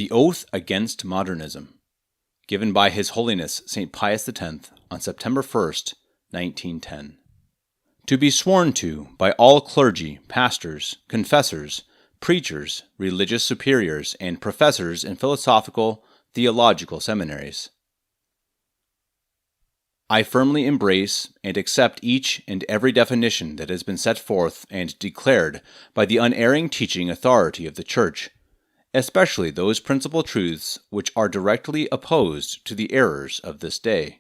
The Oath Against Modernism, given by His Holiness St. Pius X on September 1st, 1910. To be sworn to by all clergy, pastors, confessors, preachers, religious superiors, and professors in philosophical, theological seminaries. I firmly embrace and accept each and every definition that has been set forth and declared by the unerring teaching authority of the Church, especially those principal truths which are directly opposed to the errors of this day.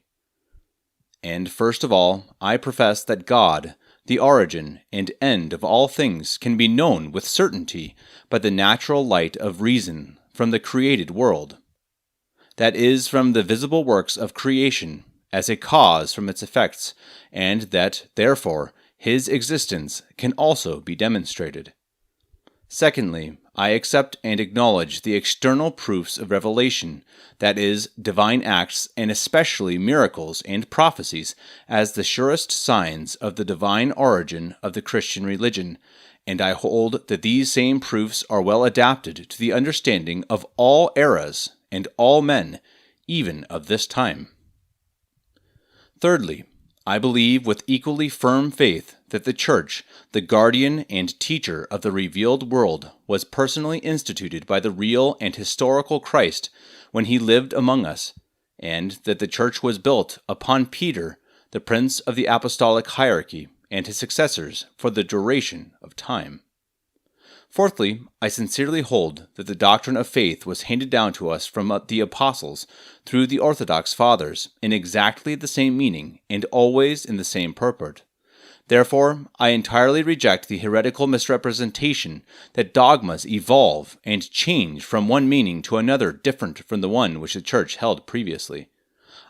And first of all, I profess that God, the origin and end of all things, can be known with certainty by the natural light of reason from the created world. That is, from the visible works of creation, as a cause from its effects, and that, therefore, His existence can also be demonstrated. Secondly, I accept and acknowledge the external proofs of revelation, that is, divine acts, and especially miracles and prophecies, as the surest signs of the divine origin of the Christian religion, and I hold that these same proofs are well adapted to the understanding of all eras and all men, even of this time. Thirdly, I believe with equally firm faith that the Church, the guardian and teacher of the revealed world, was personally instituted by the real and historical Christ when He lived among us, and that the Church was built upon Peter, the prince of the apostolic hierarchy, and his successors for the duration of time. Fourthly, I sincerely hold that the doctrine of faith was handed down to us from the apostles through the Orthodox Fathers in exactly the same meaning and always in the same purport. Therefore, I entirely reject the heretical misrepresentation that dogmas evolve and change from one meaning to another different from the one which the Church held previously.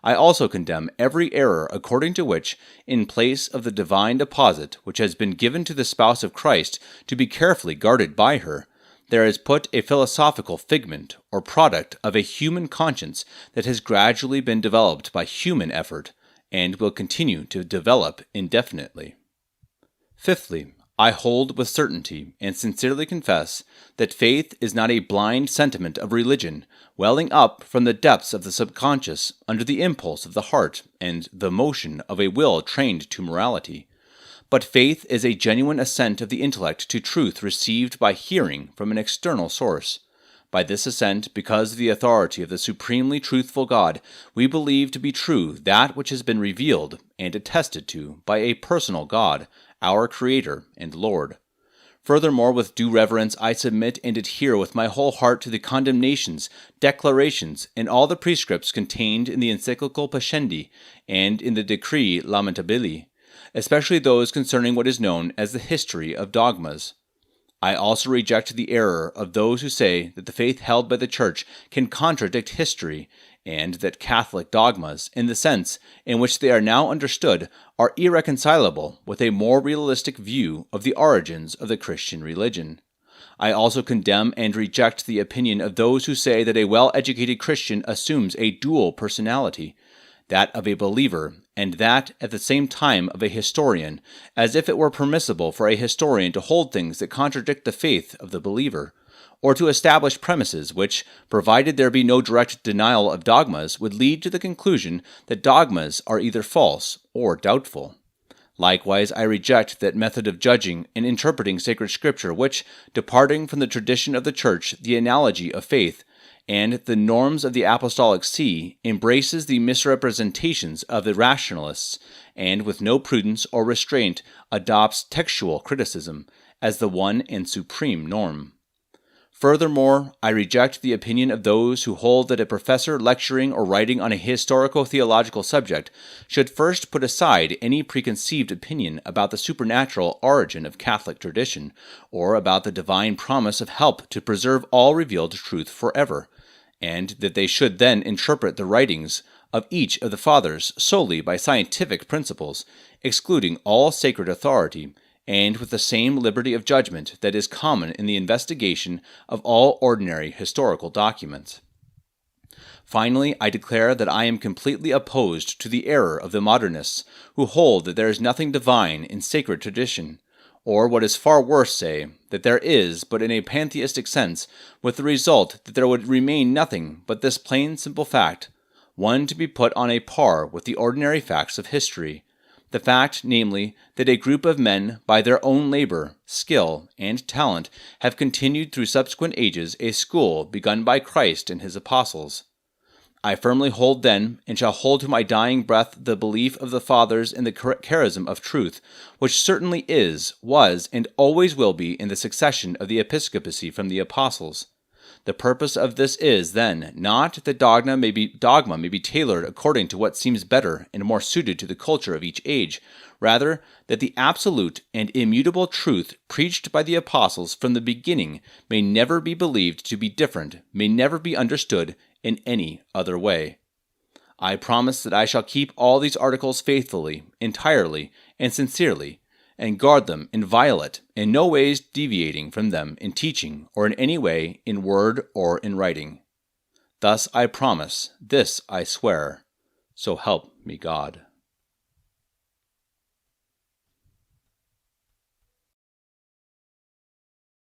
I also condemn every error according to which, in place of the divine deposit which has been given to the spouse of Christ to be carefully guarded by her, there is put a philosophical figment or product of a human conscience that has gradually been developed by human effort and will continue to develop indefinitely. Fifthly, I hold with certainty and sincerely confess that faith is not a blind sentiment of religion welling up from the depths of the subconscious under the impulse of the heart and the motion of a will trained to morality, but faith is a genuine assent of the intellect to truth received by hearing from an external source. By this assent, because of the authority of the supremely truthful God, we believe to be true that which has been revealed and attested to by a personal God, our Creator and Lord. Furthermore, with due reverence, I submit and adhere with my whole heart to the condemnations, declarations, and all the prescripts contained in the encyclical Pascendi and in the Decree Lamentabili, especially those concerning what is known as the history of dogmas. I also reject the error of those who say that the faith held by the Church can contradict history, and that Catholic dogmas, in the sense in which they are now understood, are irreconcilable with a more realistic view of the origins of the Christian religion. I also condemn and reject the opinion of those who say that a well-educated Christian assumes a dual personality, that of a believer, and that at the same time of a historian, as if it were permissible for a historian to hold things that contradict the faith of the believer, or to establish premises which, provided there be no direct denial of dogmas, would lead to the conclusion that dogmas are either false or doubtful. Likewise, I reject that method of judging and interpreting sacred scripture which, departing from the tradition of the Church, the analogy of faith, and the norms of the Apostolic See, embraces the misrepresentations of the rationalists, and with no prudence or restraint adopts textual criticism as the one and supreme norm. Furthermore, I reject the opinion of those who hold that a professor lecturing or writing on a historico-theological subject should first put aside any preconceived opinion about the supernatural origin of Catholic tradition, or about the divine promise of help to preserve all revealed truth forever, and that they should then interpret the writings of each of the Fathers solely by scientific principles, excluding all sacred authority, and with the same liberty of judgment that is common in the investigation of all ordinary historical documents. Finally, I declare that I am completely opposed to the error of the modernists, who hold that there is nothing divine in sacred tradition, or what is far worse say, that there is, but in a pantheistic sense, with the result that there would remain nothing but this plain simple fact, one to be put on a par with the ordinary facts of history, the fact, namely, that a group of men, by their own labor, skill, and talent, have continued through subsequent ages a school begun by Christ and his apostles. I firmly hold then, and shall hold to my dying breath, the belief of the Fathers in the charism of truth, which certainly is, was, and always will be in the succession of the episcopacy from the apostles. The purpose of this is, then, not that dogma may be tailored according to what seems better and more suited to the culture of each age, rather that the absolute and immutable truth preached by the apostles from the beginning may never be believed to be different, may never be understood in any other way. I promise that I shall keep all these articles faithfully, entirely, and sincerely, and guard them inviolate, in no ways deviating from them in teaching, or in any way in word or in writing. Thus I promise, this I swear, so help me God.